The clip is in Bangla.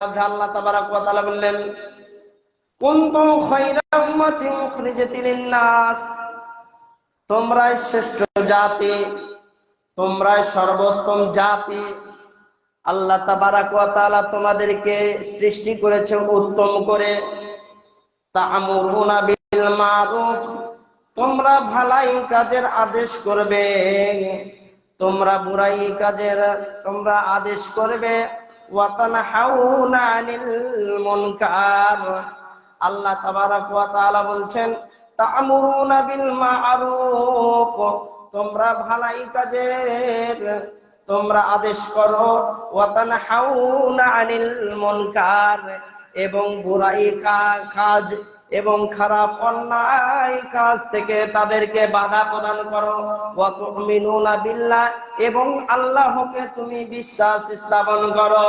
আল্লাহ তাবারাক ওয়া তাআলা বললেন, কুনতুম খায়রা উম্মাতিন উখরিজাত লিন-নাস, তোমরাই শ্রেষ্ঠ জাতি, তোমরাই সর্বোত্তম জাতি। আল্লাহ তাবারাক ওয়া তাআলা তোমাদেরকে সৃষ্টি করেছেন উত্তম করে। তা'মুরুনা বিল মারুফ, তোমরা ভালাই কাজের আদেশ করবে, তোমরা বুরাই কাজের তোমরা আদেশ করবে। ওয়া তানহাউনা আনিল মুনকার, আল্লাহ তাবারাক ওয়া তাআলা বলছেন তা'মুরুনা বিল মারুফ, তোমরা ভালাই কাজের তোমরা আদেশ করো। ওয়া তানহাউনা আনিল মুনকার, এবং বুরাই কাজ এবং খারাপ অন্যায় কাজ থেকে তাদেরকে বাধা প্রদান করো। ওয়া তুমিনুনা বিল্লাহ, এবং আল্লাহকে তুমি বিশ্বাস স্থাপন করো।